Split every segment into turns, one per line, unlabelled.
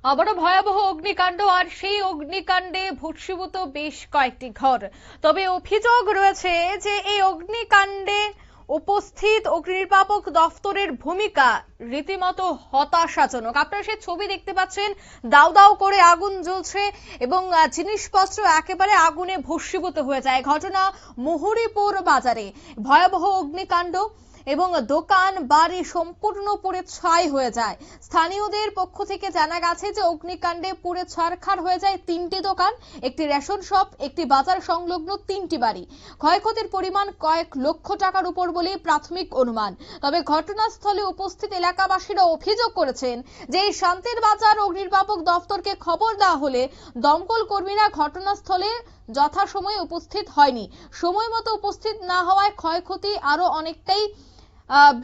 আবারও ভয়াবহ অগ্নিকাণ্ড, আর সেই অগ্নিকাণ্ডে ভস্মীভূত বেশ কয়েকটি ঘর। তবে অভিযোগ রয়েছে যে এই অগ্নিকাণ্ডে উপস্থিত অগ্নিনির্বাপক দফতরের ভূমিকা রীতিমতো হতাশাজনক। আপনারা সেই ছবি দেখতে পাচ্ছেন, দাউ দাউ করে আগুন জ্বলছে এবং জিনিসপত্র একেবারে আগুনে ভস্মীভূত হয়ে যায়। ঘটনা মুহুরীপুর বাজারে ভয়াবহ অগ্নিকাণ্ড এবং দোকান বাড়ি সম্পূর্ণ পুড়ে ছাই হয়ে যায়। স্থানীয়দের পক্ষ থেকে জানা গেছে যে অগ্নিকাণ্ডে পুড়ে ছারখার হয়ে যায় 3টি দোকান, একটি রেশন শপ, একটি বাজার সংলগ্ন 3টি বাড়ি। ক্ষয়ক্ষতির পরিমাণ কয়েক লক্ষ টাকার উপর বলে প্রাথমিক অনুমান। তবে ঘটনাস্থলে উপস্থিত এলাকাবাসীরা অভিযোগ করেছেন যে এই শান্তির বাজার অগ্নিনির্বাপক দফতরকে খবর দেওয়া হলে দমকল কর্মীরা ঘটনাস্থলে যথাসময়ে উপস্থিত হয়নি। সময় মতো উপস্থিত না হওয়ায় ক্ষয়ক্ষতি আরো অনেকটাই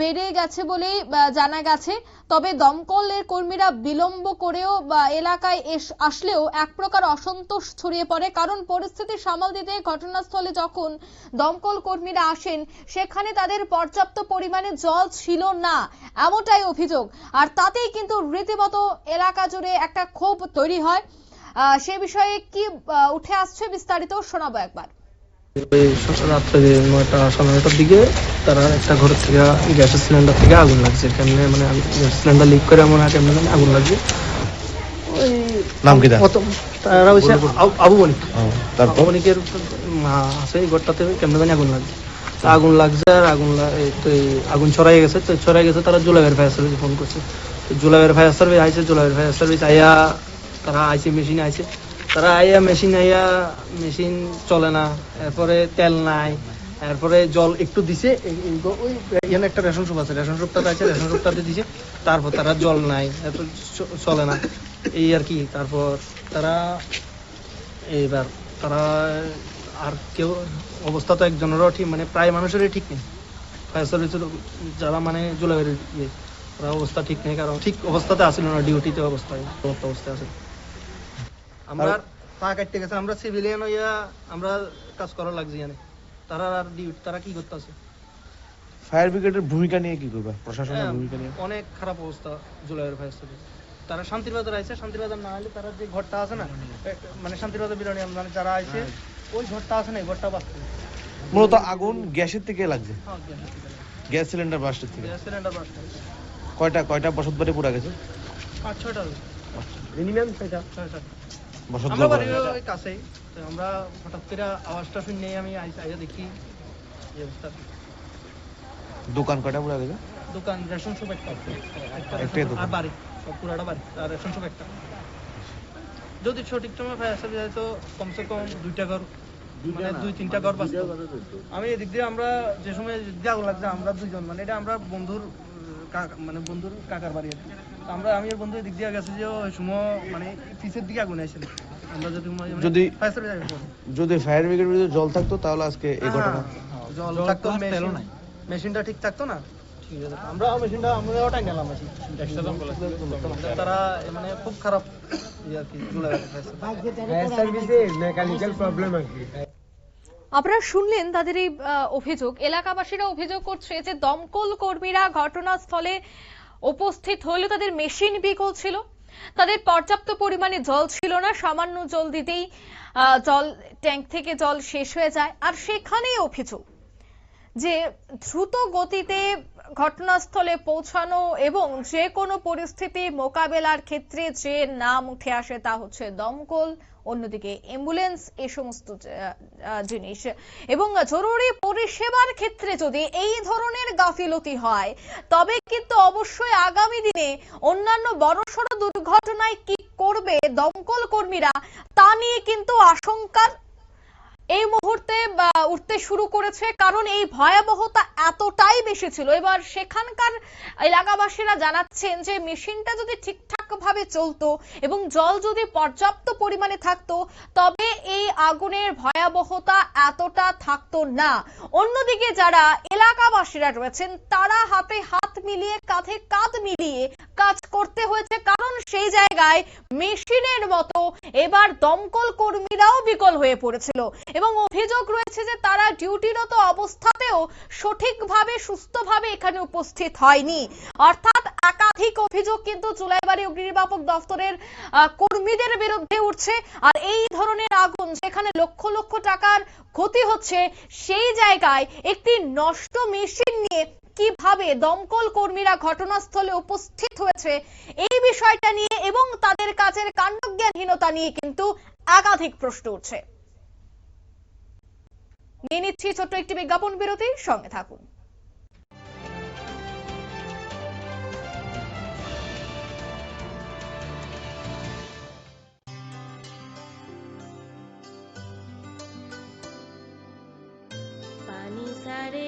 বেড়ে গেছে বলে জানা গেছে। তবে দমকলের কর্মীরা বিলম্ব করেও এলাকায় আসলেও এক প্রকার অসন্তোষ ছড়িয়ে পড়ে, কারণ পরিস্থিতি সামাল দিতে ঘটনাস্থলে যখন দমকল কর্মীরা আসেন সেখানে তাদের পর্যাপ্ত পরিমাণে জল ছিল না, এমনটাই অভিযোগ। আর তাতেই কিন্তু রীতিমতো এলাকা জুড়ে একটা ক্ষোভ তৈরি হয়। সে বিষয়ে কি উঠে আসছে বিস্তারিত শোনাবো একবার।
রাত্রে 9টা দিকে তারা একটা ঘর থেকে গ্যাসের সিলিন্ডার থেকে আগুন লাগছে। কেমনে মানে গ্যাস সিলিন্ডার লিক করে এমন কেমনে আগুন লাগছে। ওই নাম কি তারা হচ্ছে আবু বণিক। তারপর বণিকের আছে এই ঘরটাতে কেমনে জানি আগুন লাগছে। আগুন লাগছে আর আগুন ছড়াই গেছে। তো ছড়াই গেছে, তারা জুলাইয়ের ফায়ার সার্ভিস ফোন করছে। তো জুলাইয়ের ফায়ার সার্ভিস আইছে। জুলাইয়ের ফায়ার সার্ভিস আইয়া তারা আইছে, মেশিন আইছে। তারা মেশিন চলে না, এরপরে তেল নাই, এরপরে জল একটু দিছে। ওই এখানে একটা রেশন শপ আছে, রেশন শপটাতে আছে, রেশন শপটাতে দিছে। তারপর তারা জল নাই, এত চলে না, এই আর কি। তারপর তারা আর কেউ অবস্থা তো একজনেরও ঠিক, মানে প্রায় মানুষেরই ঠিক নেই। ফায়ার সার্ভিসের যারা মানে জুলাইয়ের তারা অবস্থা ঠিক নেই, কারণ ঠিক অবস্থাতে আসছিল না, ডিউটিতে অবস্থায় আছে। আমরা পা কাটতে গেছে, আমরা সিভিলিয়ান হইয়া আমরা কাজ করা লাগছে জানে। তারা কি করতেছে?
ফায়ার ব্রিগেডের ভূমিকা নিয়ে কি করবে? প্রশাসনের ভূমিকা নিয়ে
অনেক খারাপ অবস্থা জুলাইয়ের ফায়ার সার্ভিস। তারা শান্তির বাজার আইছে, শান্তির বাজার না হলে তারা যে ঘরটা আছে না, মানে শান্তির বাজার বিরানি মানে যারা আইছে ওই ঘরটা আছে না, এই ঘরটা বাঁচছে।
মূলত আগুন গ্যাসের থেকে লাগছে। গ্যাস সিলিন্ডার বাস্টের থেকে। কয়টা বসতবাড়ি পুরা গেছে?
5-6টা মিনিমাম। 6টা
বসতবাড়ি
আমরা বাড়ির ওই কাছেই। তো আমরা হঠাৎ করে আওয়াজটা শুনে আমি আইয়া দেখি এই অবস্থা।
দোকান কয়টা পুরা গেছে?
দোকান, রেশন শপ একটা আর বাড়ি, সব পুরাটা বাড়ি আর রেশন শপ একটা। যদি সঠিক সময় ফায়ার সার্ভিস যায় তো কমসে কম 2টা ঘর, মানে 2-3টা ঘর বাঁচত। আমি এদিক দিয়ে, আমরা যে সময় আগুন লাগছে আমরা দুইজন, মানে এটা আমরা বন্ধুর কাকার বাড়ি। আমি আর বন্ধু এদিক দিয়ে গেছি যে ওই সময় মানে পিছের দিকে আগুন আসছিল। আমরা
যদি ফায়ার ব্রিগেডের জল থাকতো তাহলে আজকে এই ঘটনা।
জল থাকতো, মেশিনটা ঠিক থাকতো না। আমরা মেশিনটা ওটাই নিলাম। তারা মানে খুব খারাপ
আপনারা শুনলেন তাদের এই অভিযোগ। এলাকাবাসীরা অভিযোগ করছে যে দমকল কর্মীরা ঘটনাস্থলে উপস্থিত হলেও তাদের মেশিন বিকল ছিল, তাদের পর্যাপ্ত পরিমাণে জল ছিল না। সামান্য জল দিতেই ট্যাঙ্ক থেকে জল শেষ হয়ে যায়। আর সেখানেই অভিযোগ যে দ্রুত গতিতে ঘটনাস্থলে পৌঁছানো এবং যে কোনো পরিস্থিতি মোকাবেলার ক্ষেত্রে যে নাম উঠে আসে তা হচ্ছে দমকল, অন্যদিকে অ্যাম্বুলেন্স, এই সমস্ত জিনিস। এবং জরুরি পরিষেবার ক্ষেত্রে যদি এই ধরনের গাফিলতি হয় তবে কিন্তু অবশ্যই আগামী দিনে অন্যান্য বড়সড় দুর্ঘটনায় কি করবে দমকল কর্মীরা তা নিয়ে কিন্তু আশঙ্কার এই মুহূর্তে উঠতে শুরু করেছে, কারণ এই ভয়াবহতা এতটাই বেশি ছিল। এবার সেখানকার এলাকাবাসীরা জানাচ্ছেন যে মেশিনটা যদি ঠিকঠাক ভাবে চলতো এবং জল যদি পর্যাপ্ত পরিমাণে থাকতো তবে এই আগুনের ভয়াবহতা এতটা থাকতো না। অন্যদিকে যারা এলাকাবাসীরা রয়েছেন তারা হাতে হাত মিলিয়ে, কাঁধে কাঁধ মিলিয়ে কাজ করতে হয়েছে, কারণ সেই জায়গায় মেশিনের মতো এবার দমকল কর্মীরাও বিকল হয়ে পড়েছিল। এবং অভিযোগ রয়েছে যে তারা ডিউটিরত অবস্থাতেও সঠিকভাবে সুস্থভাবে এখানে উপস্থিত হয়নি, অর্থাৎ একাধিক অভিযোগ কিন্তু চুলাইবাড়ি অগ্নিনির্বাপক দফতরের কর্মীদের বিরুদ্ধে উঠছে। আর এই ধরনের আগুন যেখানে লক্ষ লক্ষ টাকার ক্ষতি হচ্ছে, সেই জায়গায় একটি নষ্ট মেশিন নিয়ে কিভাবে দমকল কর্মীরা ঘটনাস্থলে উপস্থিত হয়েছে, এই বিষয়টা নিয়ে এবং তাদের কাজের কাণ্ডজ্ঞানহীনতা নিয়ে কিন্তু একাধিক প্রশ্ন উঠছে। নিয়ে নিচ্ছি ছোট্ট একটি বিজ্ঞাপন বিরতি, সঙ্গে থাকুন।
पानी सारे